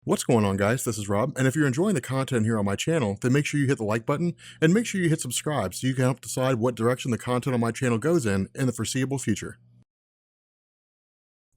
What's going on, guys? This is Rob, and if you're enjoying the content here on my channel, then make sure you hit the like button and make sure you hit subscribe so you can help decide what direction the content on my channel goes in the foreseeable future.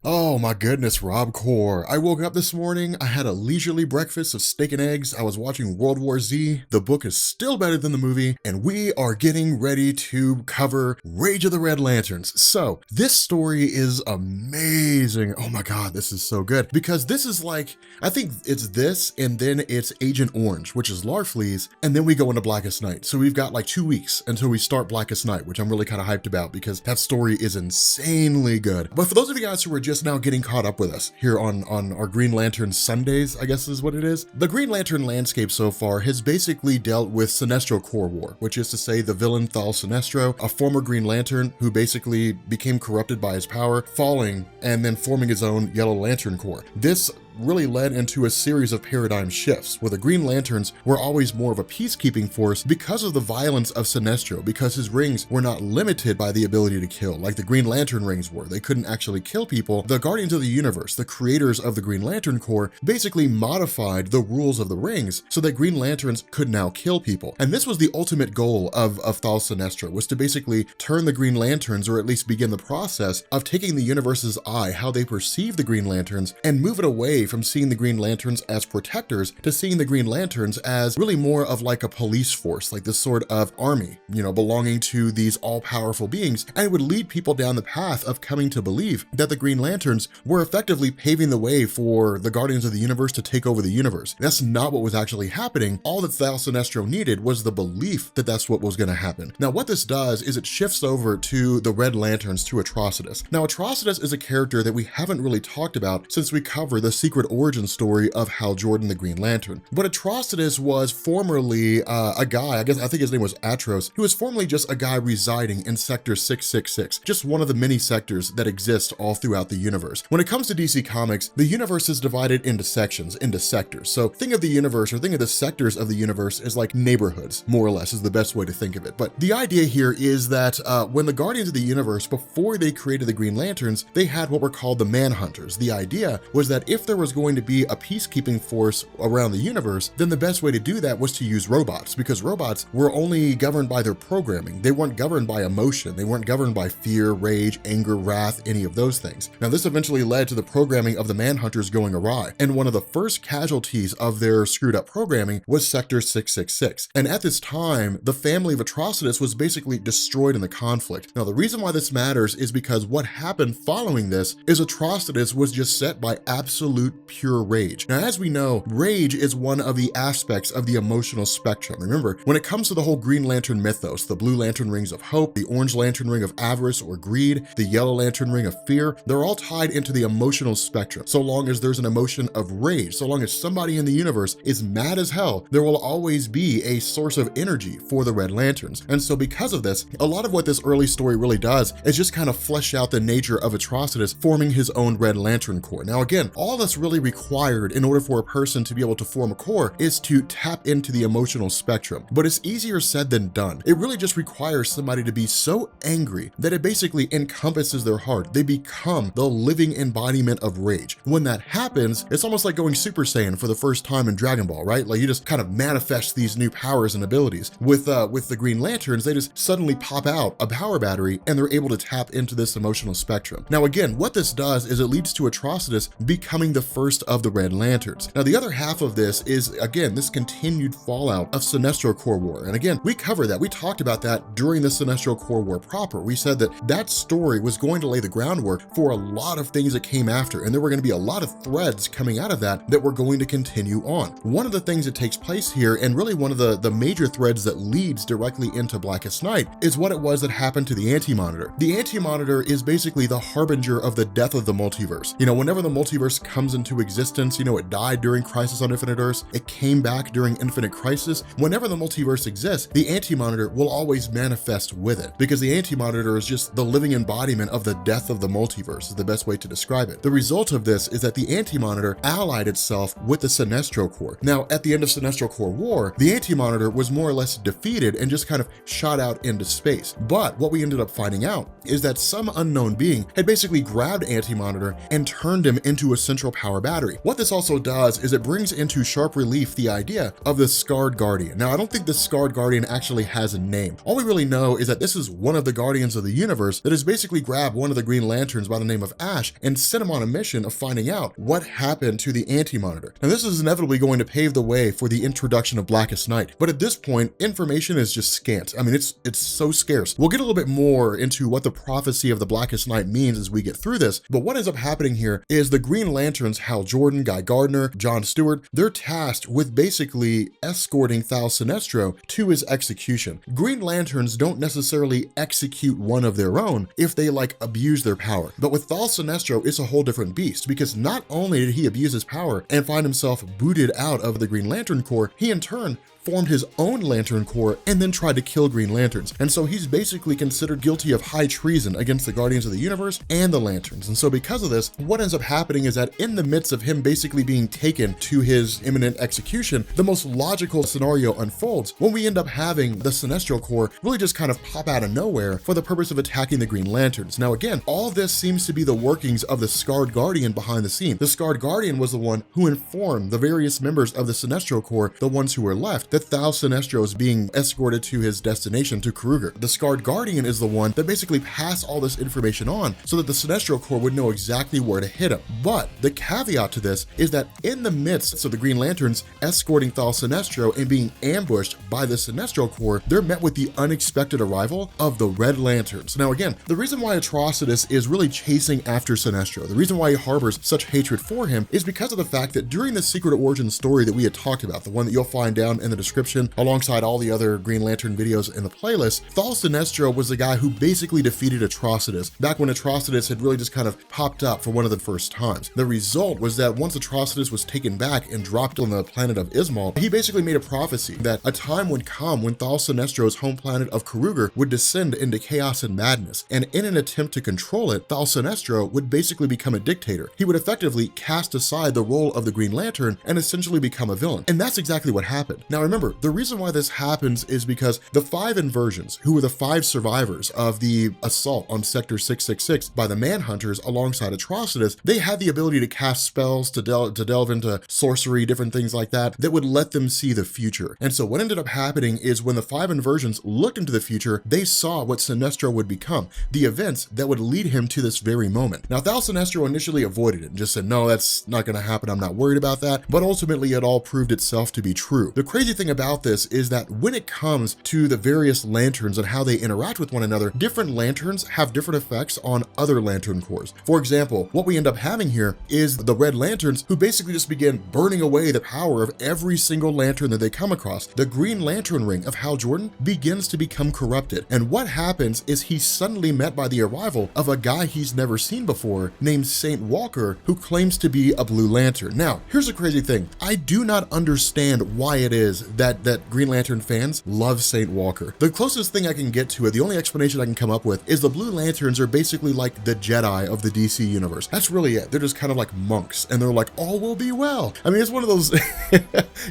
Oh my goodness, Rob Core. I woke up this morning, I had a leisurely breakfast of steak and eggs, I was watching World War Z, the book is still better than the movie, and we are getting ready to cover Rage of the Red Lanterns. So, this story is amazing. Oh my god, this is so good. Because this is like, I think it's this, and then it's Agent Orange, which is Larfleeze, and then we go into Blackest Night. So we've got like 2 weeks until we start Blackest Night, which I'm really kind of hyped about because that story is insanely good. But for those of you guys who are just now getting caught up with us here on our Green Lantern Sundays, I guess is what it is. The Green Lantern landscape so far has basically dealt with Sinestro Corps War, which is to say the villain Hal Sinestro, a former Green Lantern who basically became corrupted by his power, falling and then forming his own Yellow Lantern Corps. This really led into a series of paradigm shifts where the Green Lanterns were always more of a peacekeeping force because of the violence of Sinestro, because his rings were not limited by the ability to kill like the Green Lantern rings were. They couldn't actually kill people. The Guardians of the Universe, the creators of the Green Lantern Corps, basically modified the rules of the rings so that Green Lanterns could now kill people. And this was the ultimate goal of Hal Sinestro, was to basically turn the Green Lanterns, or at least begin the process of taking the universe's eye, how they perceive the Green Lanterns, and move it away from seeing the Green Lanterns as protectors to seeing the Green Lanterns as really more of like a police force, like this sort of army, belonging to these all-powerful beings. And it would lead people down the path of coming to believe that the Green Lanterns were effectively paving the way for the Guardians of the Universe to take over the universe. That's not what was actually happening. All that Hal Sinestro needed was the belief that that's what was going to happen. Now, what this does is it shifts over to the Red Lanterns, to Atrocitus. Now, Atrocitus is a character that we haven't really talked about since we cover the secret origin story of Hal Jordan, the Green Lantern. But Atrocitus was formerly a guy, I think his name was Atros. He was formerly just a guy residing in Sector 666, just one of the many sectors that exist all throughout the universe. When it comes to DC Comics, the universe is divided into sections, into sectors. So think of the universe, or think of the sectors of the universe as like neighborhoods, more or less, is the best way to think of it. But the idea here is that when the Guardians of the Universe, before they created the Green Lanterns, they had what were called the Manhunters. The idea was that if there was going to be a peacekeeping force around the universe, then the best way to do that was to use robots, because robots were only governed by their programming. They weren't governed by emotion. They weren't governed by fear, rage, anger, wrath, any of those things. Now, this eventually led to the programming of the Manhunters going awry, and one of the first casualties of their screwed up programming was Sector 666. And at this time, the family of Atrocitus was basically destroyed in the conflict. Now, the reason why this matters is because what happened following this is Atrocitus was just set by absolute pure rage. Now, as we know, rage is one of the aspects of the emotional spectrum. Remember, when it comes to the whole Green Lantern mythos, the Blue Lantern rings of hope, the Orange Lantern ring of avarice or greed, the Yellow Lantern ring of fear, they're all tied into the emotional spectrum. So long as there's an emotion of rage, so long as somebody in the universe is mad as hell, there will always be a source of energy for the Red Lanterns. And so because of this, a lot of what this early story really does is just kind of flesh out the nature of Atrocitus forming his own Red Lantern Corps. Now again, all that's really required in order for a person to be able to form a corps is to tap into the emotional spectrum. But it's easier said than done. It really just requires somebody to be so angry that it basically encompasses their heart. They become the living embodiment of rage. When that happens, it's almost like going Super Saiyan for the first time in Dragon Ball, right? Like you just kind of manifest these new powers and abilities. With the Green Lanterns, they just suddenly pop out a power battery and they're able to tap into this emotional spectrum. Now again, what this does is it leads to Atrocitus becoming the first of the Red Lanterns. Now the other half of this is, again, this continued fallout of Sinestro Corps War. And again, we covered that. We talked about that during the Sinestro Corps War proper. We said that that story was going to lay the groundwork for a lot of things that came after, and there were going to be a lot of threads coming out of that that were going to continue on. One of the things that takes place here, and really one of the major threads that leads directly into Blackest Night, is what it was that happened to the Anti-Monitor. The Anti-Monitor is basically the harbinger of the death of the multiverse. Whenever the multiverse comes into existence, it died during Crisis on Infinite Earths, it came back during Infinite Crisis. Whenever the multiverse exists, the Anti-Monitor will always manifest with it, because the Anti-Monitor is just the living embodiment of the death of the multiverse, is the best way to describe it. The result of this is that the Anti-Monitor allied itself with the Sinestro Corps. Now, at the end of Sinestro Corps War, the Anti-Monitor was more or less defeated and just kind of shot out into space. But what we ended up finding out is that some unknown being had basically grabbed Anti-Monitor and turned him into a central power power battery. What this also does is it brings into sharp relief the idea of the Scarred Guardian. Now, I don't think the Scarred Guardian actually has a name. All we really know is that this is one of the Guardians of the Universe that has basically grabbed one of the Green Lanterns by the name of Ash and sent him on a mission of finding out what happened to the Anti-Monitor. Now, this is inevitably going to pave the way for the introduction of Blackest Night, but at this point, information is just scant. I mean, it's so scarce. We'll get a little bit more into what the prophecy of the Blackest Night means as we get through this, but what ends up happening here is the Green Lanterns, Hal Jordan, Guy Gardner, John Stewart, they're tasked with basically escorting Thal Sinestro to his execution. Green Lanterns don't necessarily execute one of their own if they abuse their power, but with Thal Sinestro, it's a whole different beast, because not only did he abuse his power and find himself booted out of the Green Lantern Corps, he in turn formed his own Lantern Corps and then tried to kill Green Lanterns. And so he's basically considered guilty of high treason against the Guardians of the Universe and the Lanterns. And so because of this, what ends up happening is that in the midst of him basically being taken to his imminent execution, the most logical scenario unfolds when we end up having the Sinestro Corps really just kind of pop out of nowhere for the purpose of attacking the Green Lanterns. Now again, all this seems to be the workings of the Scarred Guardian behind the scene. The Scarred Guardian was the one who informed the various members of the Sinestro Corps, the ones who were left, that Thal Sinestro is being escorted to his destination, to Kruger. The Scarred Guardian is the one that basically passed all this information on so that the Sinestro Corps would know exactly where to hit him. But the caveat to this is that in the midst of the Green Lanterns escorting Thal Sinestro and being ambushed by the Sinestro Corps, they're met with the unexpected arrival of the Red Lanterns. Now again, the reason why Atrocitus is really chasing after Sinestro, the reason why he harbors such hatred for him, is because of the fact that during the Secret Origin story that we had talked about, the one that you'll find down in the description alongside all the other Green Lantern videos in the playlist, Thal Sinestro was the guy who basically defeated Atrocitus back when Atrocitus had really just kind of popped up for one of the first times. The result was that once Atrocitus was taken back and dropped on the planet of Ysmault, he basically made a prophecy that a time would come when Thal Sinestro's home planet of Kruger would descend into chaos and madness, and in an attempt to control it, Thal Sinestro would basically become a dictator. He would effectively cast aside the role of the Green Lantern and essentially become a villain. And that's exactly what happened. Now remember, the reason why this happens is because the 5 inversions, who were the 5 survivors of the assault on Sector 666 by the Manhunters alongside Atrocitus, they had the ability to cast spells, to delve into sorcery, different things like that, that would let them see the future. And so what ended up happening is when the 5 inversions looked into the future, they saw what Sinestro would become, the events that would lead him to this very moment. Now, Thal Sinestro initially avoided it and just said, no, that's not going to happen, I'm not worried about that, but ultimately it all proved itself to be true. The crazy thing about this is that when it comes to the various lanterns and how they interact with one another, different lanterns have different effects on other lantern corps. For example, what we end up having here is the Red Lanterns, who basically just begin burning away the power of every single lantern that they come across. The Green Lantern ring of Hal Jordan begins to become corrupted, and what happens is he's suddenly met by the arrival of a guy he's never seen before named Saint Walker, who claims to be a Blue Lantern. Now, here's the crazy thing. I do not understand why it is that Green Lantern fans love Saint Walker. The closest thing I can get to it, the only explanation I can come up with, is the Blue Lanterns are basically like the Jedi of the DC universe. That's really it. They're just kind of like monks, and they're like, all will be well. I mean, it's one of those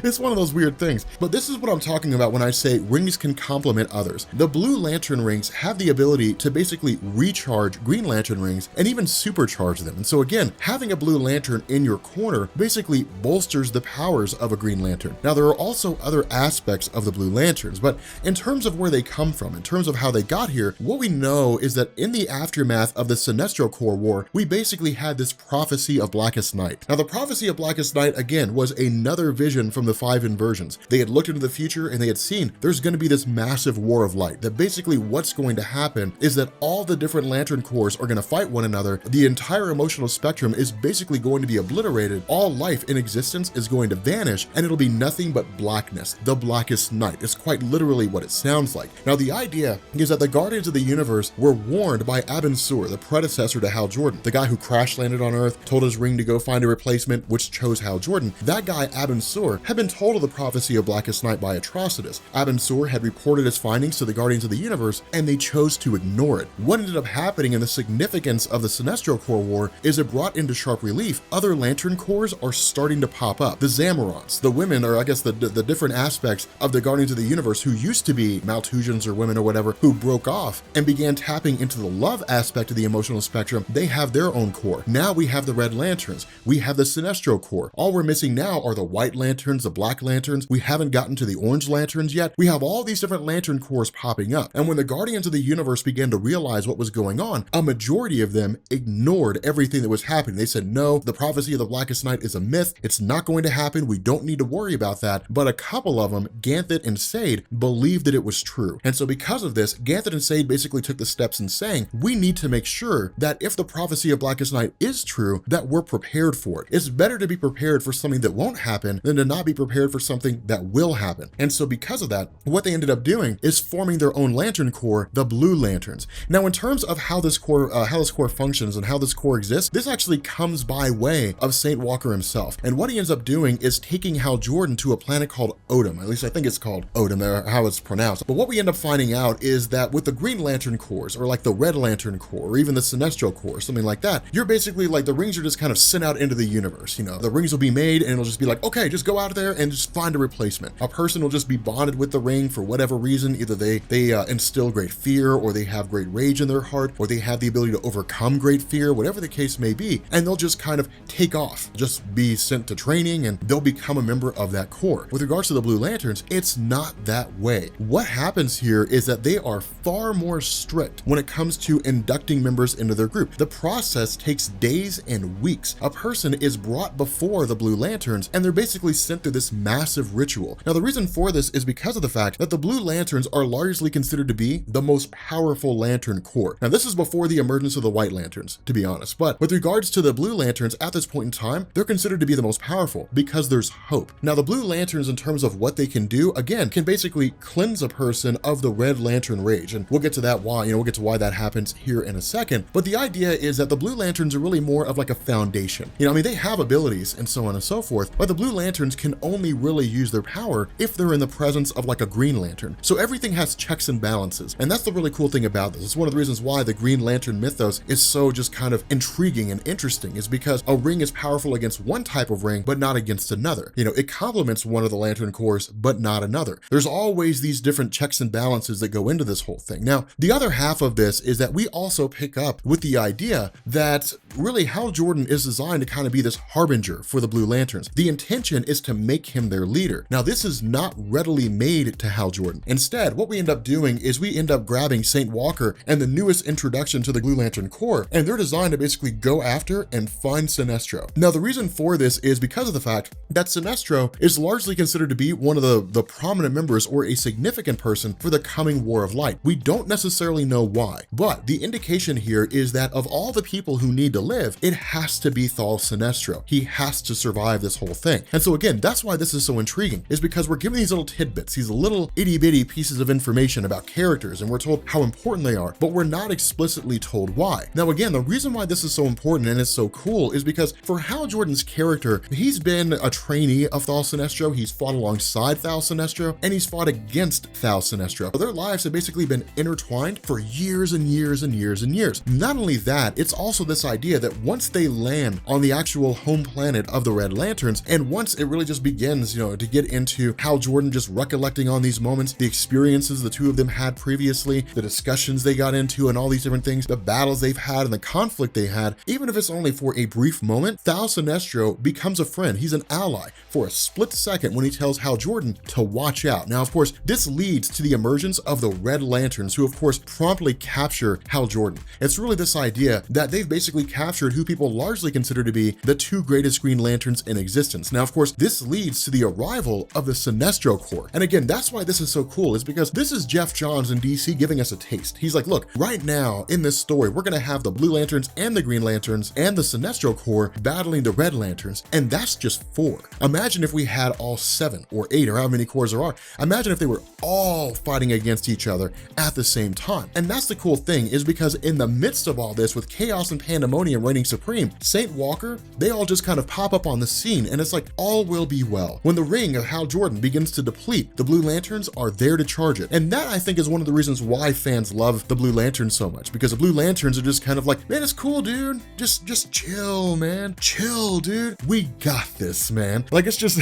it's one of those weird things. But this is what I'm talking about when I say rings can complement others. The Blue Lantern rings have the ability to basically recharge Green Lantern rings and even supercharge them. And so again, having a Blue Lantern in your corner basically bolsters the powers of a Green Lantern. Now, there are also other aspects of the Blue Lanterns, but in terms of where they come from, in terms of how they got here, what we know is that in the aftermath of the Sinestro Corps War, we basically had this prophecy of Blackest Night. Now, the prophecy of Blackest Night, again, was another vision from the 5 inversions. They had looked into the future and they had seen there's going to be this massive war of light, that basically what's going to happen is that all the different lantern corps are going to fight one another. The entire emotional spectrum is basically going to be obliterated. All life in existence is going to vanish, and it'll be nothing but blackness, the Blackest Night. It's quite literally what it sounds like. Now, the idea is that the Guardians of the Universe were warned by Abin Sur, the predecessor to Hal Jordan, the guy who crash landed on Earth, told his ring to go find a replacement, which chose Hal Jordan. That guy, Abin Sur, had been told of the prophecy of Blackest Night by Atrocitus. Abin Sur had reported his findings to the Guardians of the Universe, and they chose to ignore it. What ended up happening, and the significance of the Sinestro Corps War, is it brought into sharp relief other lantern corps are starting to pop up. The Zamorants, the women, or I guess the different different aspects of the Guardians of the Universe who used to be Maltusians or women or whatever, who broke off and began tapping into the love aspect of the emotional spectrum. They have their own core. Now we have the Red Lanterns. We have the Sinestro core. All we're missing now are the White Lanterns, the Black Lanterns. We haven't gotten to the Orange Lanterns yet. We have all these different lantern cores popping up. And when the Guardians of the Universe began to realize what was going on, a majority of them ignored everything that was happening. They said, no, the prophecy of the Blackest Night is a myth. It's not going to happen. We don't need to worry about that. But a couple of them, Ganthet and Sade, believed that it was true. And so because of this, Ganthet and Sade basically took the steps in saying, we need to make sure that if the prophecy of Blackest Night is true, that we're prepared for it. It's better to be prepared for something that won't happen than to not be prepared for something that will happen. And so because of that, what they ended up doing is forming their own lantern core, the Blue Lanterns. Now, in terms of how this core functions and how this core exists, this actually comes by way of Saint Walker himself. And what he ends up doing is taking Hal Jordan to a planet called Odom. At least I think it's called Odom, or how it's pronounced. But what we end up finding out is that with the Green Lantern cores, or like the Red Lantern core, or even the Sinestro core, something like that, you're basically like, the rings are just kind of sent out into the universe. You know, the rings will be made and it'll just be like, okay, just go out there and just find a replacement. A person will just be bonded with the ring for whatever reason. Either they instill great fear, or they have great rage in their heart, or they have the ability to overcome great fear, whatever the case may be, and they'll just kind of take off, just be sent to training, and they'll become a member of that core. With regards to the Blue Lanterns, it's not that way. What happens here is that they are far more strict when it comes to inducting members into their group. The process takes days and weeks. A person is brought before the Blue Lanterns, and they're basically sent through this massive ritual. Now, the reason for this is because of the fact that the Blue Lanterns are largely considered to be the most powerful lantern corps. Now, this is before the emergence of the White Lanterns, to be honest, but with regards to the Blue Lanterns at this point in time, they're considered to be the most powerful because there's hope. Now, the Blue Lanterns, in terms of what they can do, again, can basically cleanse a person of the Red Lantern rage, and we'll get to that we'll get to why that happens here in a second. But the idea is that the Blue Lanterns are really more of like a foundation. You know, I mean, they have abilities and so on and so forth, but the Blue Lanterns can only really use their power if they're in the presence of like a Green Lantern. So everything has checks and balances, and that's the really cool thing about this. It's one of the reasons why the Green Lantern mythos is so just kind of intriguing and interesting, is because a ring is powerful against one type of ring, but not against another. You know, it complements one of the Lantern cores, but not another. There's always these different checks and balances that go into this whole thing. Now, the other half of this is that we also pick up with the idea that really Hal Jordan is designed to kind of be this harbinger for the Blue Lanterns. The intention is to make him their leader. Now, this is not readily made to Hal Jordan. Instead, what we end up doing is we end up grabbing Saint Walker and the newest introduction to the Blue Lantern Corps, and they're designed to basically go after and find Sinestro. Now, the reason for this is because of the fact that Sinestro is largely considered to be one of the prominent members, or a significant person, for the coming War of Light. We don't necessarily know why, but the indication here is that of all the people who need to live, it has to be Thal Sinestro. He has to survive this whole thing. And so again, that's why this is so intriguing, is because we're given these little tidbits, these little itty bitty pieces of information about characters, and we're told how important they are, but we're not explicitly told why. Now again, the reason why this is so important and it's so cool is because for Hal Jordan's character, he's been a trainee of Thal Sinestro, he's fought alongside Thal Sinestro, and he's fought against Thal Sinestro. Their lives have basically been intertwined for years and years and years and years. Not only that, it's also this idea that once they land on the actual home planet of the Red Lanterns, and once it really just begins, you know, to get into Hal Jordan just recollecting on these moments, the experiences the two of them had previously, the discussions they got into and all these different things, the battles they've had and the conflict they had, even if it's only for a brief moment, Thal Sinestro becomes a friend. He's an ally for a split second when he tells Hal Jordan to watch out. Now, of course, this leads to the emergence of the Red Lanterns, who of course promptly capture Hal Jordan. It's really this idea that they've basically captured who people largely consider to be the two greatest Green Lanterns in existence. Now, of course, this leads to the arrival of the Sinestro Corps. And again, that's why this is so cool, is because this is Jeff Johns in DC giving us a taste. He's like, look, right now in this story, we're gonna have the Blue Lanterns and the Green Lanterns and the Sinestro Corps battling the Red Lanterns, and that's just 4. Imagine if we had all 7 or 8 or how many cores there are. Imagine if they were all fighting against each other at the same time. And that's the cool thing, is because in the midst of all this, with chaos and pandemonium reigning supreme, Saint Walker, they all just kind of pop up on the scene, and it's like all will be well. When the ring of Hal Jordan begins to deplete, the Blue Lanterns are there to charge it. And that, I think, is one of the reasons why fans love the Blue Lanterns so much, because the Blue Lanterns are just kind of like, man, it's cool, dude. Just chill, man. Chill, dude. We got this, man. Like, it's just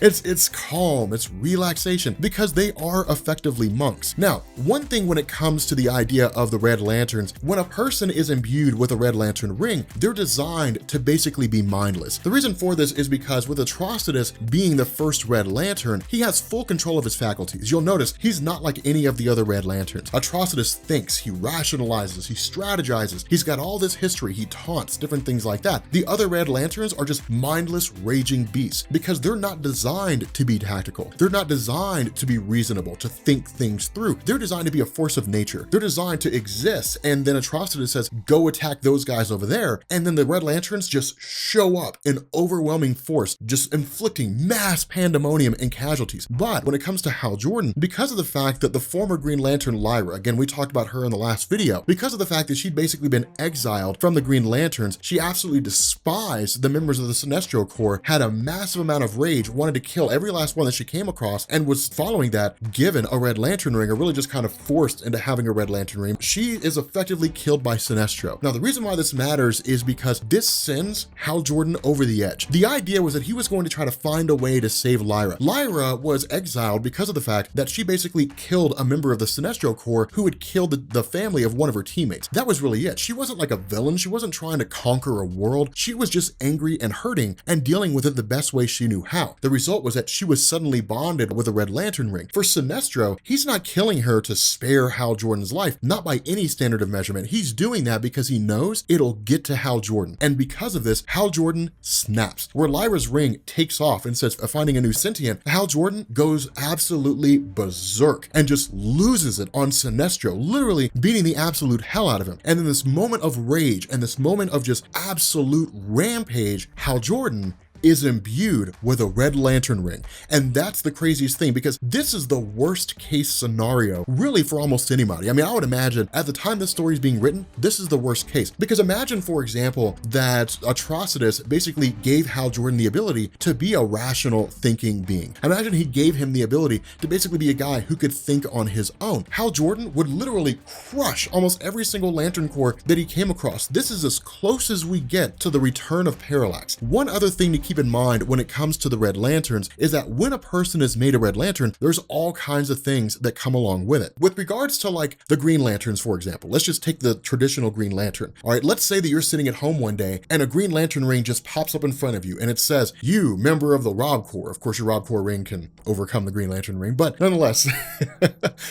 It's calm, it's relaxation, because they are effectively monks. Now, one thing when it comes to the idea of the Red Lanterns, when a person is imbued with a Red Lantern ring, they're designed to basically be mindless. The reason for this is because with Atrocitus being the first Red Lantern, he has full control of his faculties. You'll notice he's not like any of the other Red Lanterns. Atrocitus thinks, he rationalizes, he strategizes, he's got all this history, he taunts, different things like that. The other Red Lanterns are just mindless, raging beasts because they're not designed to be tactical. They're not designed to be reasonable, to think things through. They're designed to be a force of nature. They're designed to exist, and then Atrocitus says, go attack those guys over there, and then the Red Lanterns just show up in overwhelming force, just inflicting mass pandemonium and casualties. But when it comes to Hal Jordan, because of the fact that the former Green Lantern Laira, again, we talked about her in the last video, because of the fact that she'd basically been exiled from the Green Lanterns, she absolutely despised the members of the Sinestro Corps, had a massive amount of rage, wanted to kill every last one that she came across, and was following that given a Red Lantern ring, or really just kind of forced into having a Red Lantern ring. She is effectively killed by Sinestro. Now, the reason why this matters is because this sends Hal Jordan over the edge. The idea was that he was going to try to find a way to save Laira. Laira was exiled because of the fact that she basically killed a member of the Sinestro Corps who had killed the family of one of her teammates. That was really it. She wasn't like a villain. She wasn't trying to conquer a world. She was just angry and hurting and dealing with it the best way she knew how. The result was that she was suddenly bonded with a Red Lantern ring. For Sinestro, he's not killing her to spare Hal Jordan's life, not by any standard of measurement. He's doing that because he knows it'll get to Hal Jordan. And because of this, Hal Jordan snaps. Where Lyra's ring takes off and says, finding a new sentient, Hal Jordan goes absolutely berserk and just loses it on Sinestro, literally beating the absolute hell out of him. And in this moment of rage and this moment of just absolute rampage, Hal Jordan is imbued with a Red Lantern ring. And that's the craziest thing, because this is the worst case scenario really for almost anybody. I mean, I would imagine at the time this story is being written, this is the worst case. Because imagine, for example, that Atrocitus basically gave Hal Jordan the ability to be a rational thinking being. Imagine he gave him the ability to basically be a guy who could think on his own. Hal Jordan would literally crush almost every single Lantern Corps that he came across. This is as close as we get to the return of Parallax. One other thing to keep in mind when it comes to the Red Lanterns is that when a person is made a Red Lantern, there's all kinds of things that come along with it. With regards to like the Green Lanterns, for example, let's just take the traditional Green Lantern. All right, let's say that you're sitting at home one day and a Green Lantern ring just pops up in front of you and it says, you, member of the Rob Corps. Of course, your Rob Corps ring can overcome the Green Lantern ring, but nonetheless,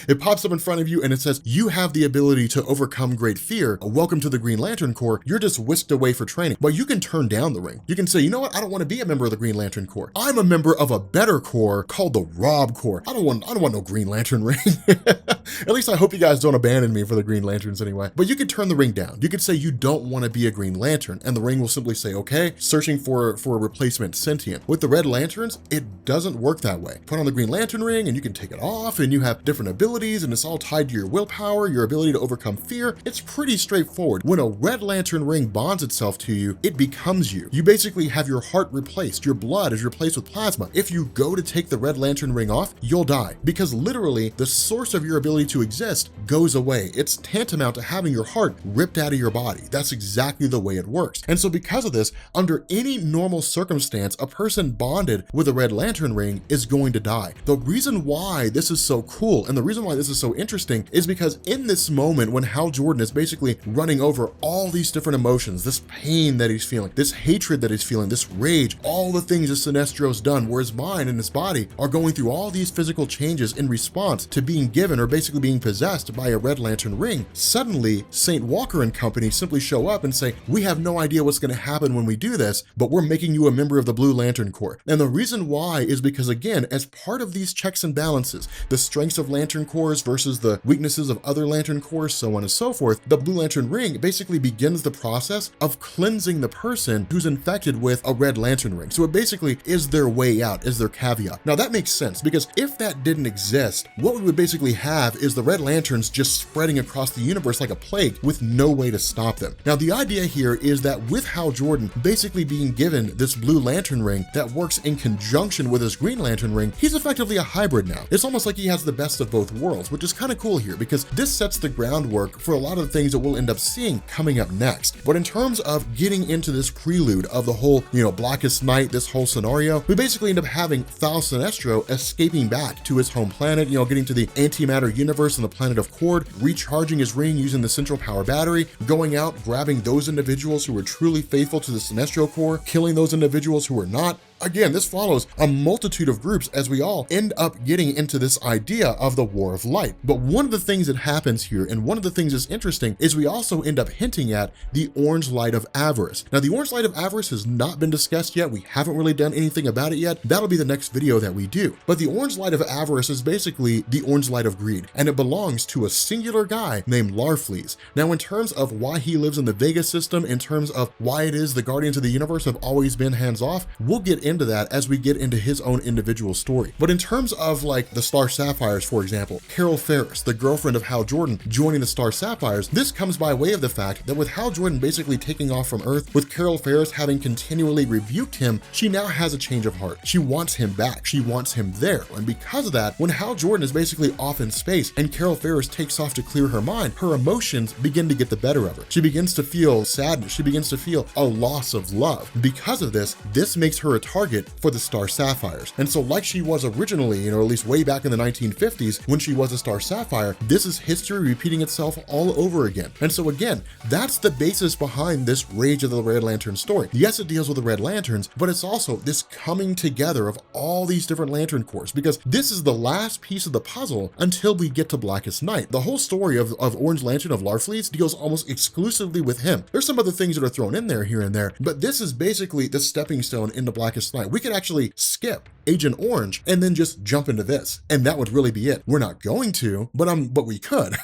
it pops up in front of you and it says, you have the ability to overcome great fear. Welcome to the Green Lantern Corps. You're just whisked away for training. But you can turn down the ring. You can say, you know what? I don't want to be a member of the Green Lantern Corps. I'm a member of a better corps called the Rob Corps. I don't want no Green Lantern ring. At least I hope you guys don't abandon me for the Green Lanterns anyway. But you could turn the ring down. You could say you don't want to be a Green Lantern, and the ring will simply say, okay, searching for a replacement sentient. With the Red Lanterns, it doesn't work that way. Put on the Green Lantern ring and you can take it off and you have different abilities and it's all tied to your willpower, your ability to overcome fear. It's pretty straightforward. When a Red Lantern ring bonds itself to you, it becomes you. You basically have your heart replaced. Your blood is replaced with plasma. If you go to take the Red Lantern ring off, you'll die, because literally the source of your ability to exist goes away. It's tantamount to having your heart ripped out of your body. That's exactly the way it works. And so because of this, under any normal circumstance, a person bonded with a Red Lantern ring is going to die. The reason why this is so cool and the reason why this is so interesting is because in this moment when Hal Jordan is basically running over all these different emotions, this pain that he's feeling, this hatred that he's feeling, this rage, all the things that Sinestro's done, where his mind and his body are going through all these physical changes in response to being given or basically being possessed by a Red Lantern ring, suddenly St. Walker and company simply show up and say, we have no idea what's going to happen when we do this, but we're making you a member of the Blue Lantern Corps. And the reason why is because, again, as part of these checks and balances, the strengths of Lantern Corps versus the weaknesses of other Lantern Corps, so on and so forth, the Blue Lantern ring basically begins the process of cleansing the person who's infected with a Red Lantern ring. So it basically is their way out, is their caveat. Now that makes sense, because if that didn't exist, what we would basically have is is the Red Lanterns just spreading across the universe like a plague with no way to stop them. Now, the idea here is that with Hal Jordan basically being given this Blue Lantern ring that works in conjunction with his Green Lantern ring, he's effectively a hybrid now. It's almost like he has the best of both worlds, which is kind of cool here because this sets the groundwork for a lot of the things that we'll end up seeing coming up next. But in terms of getting into this prelude of the whole, Blackest Night, this whole scenario, we basically end up having Sinestro escaping back to his home planet, getting to the antimatter universe on the planet of Cord, recharging his ring using the central power battery, going out, grabbing those individuals who were truly faithful to the Sinestro Corps, killing those individuals who were not. Again, this follows a multitude of groups as we all end up getting into this idea of the War of Light. But one of the things that happens here, and one of the things that's interesting, is we also end up hinting at the Orange Light of Avarice. Now, the Orange Light of Avarice has not been discussed yet. We haven't really done anything about it yet. That'll be the next video that we do. But the Orange Light of Avarice is basically the Orange Light of Greed, and it belongs to a singular guy named Larfleeze. Now, in terms of why he lives in the Vega system, in terms of why it is the Guardians of the Universe have always been hands-off, we'll get into that as we get into his own individual story. But in terms of like the Star Sapphires, for example, Carol Ferris, the girlfriend of Hal Jordan, joining the Star Sapphires, this comes by way of the fact that with Hal Jordan basically taking off from Earth, with Carol Ferris having continually rebuked him, she now has a change of heart. She wants him back. She wants him there. And because of that, when Hal Jordan is basically off in space and Carol Ferris takes off to clear her mind, her emotions begin to get the better of her. She begins to feel sadness. She begins to feel a loss of love. Because of this makes her a target for the Star Sapphires. And so like she was originally, at least way back in the 1950s when she was a Star Sapphire, this is history repeating itself all over again. And so again, that's the basis behind this Rage of the Red Lantern story. Yes, it deals with the Red Lanterns, but it's also this coming together of all these different Lantern Corps, because this is the last piece of the puzzle until we get to Blackest Night. The whole story of Orange Lantern of Larfleeze deals almost exclusively with him. There's some other things that are thrown in there here and there, but this is basically the stepping stone into Blackest Night. We could actually skip Agent Orange and then just jump into this, and that would really be it. We're not going to, but we could.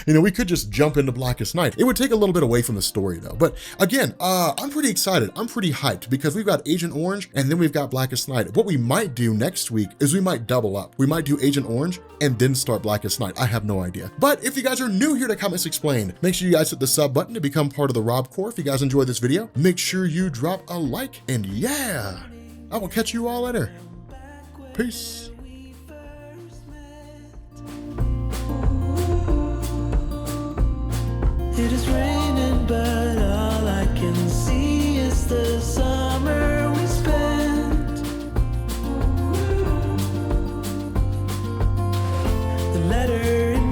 We could just jump into Blackest Night. It would take a little bit away from the story though. But again, I'm pretty excited. I'm pretty hyped because we've got Agent Orange and then we've got Blackest Night. What we might do next week is we might double up. We might do Agent Orange and then start Blackest Night. I have no idea. But if you guys are new here to Comics Explained, make sure you guys hit the sub button to become part of the Rob Corps. If you guys enjoyed this video, make sure you drop a like, and yeah, I will catch you all later. Peace. It is raining, but all I can see is the summer we spent. The letter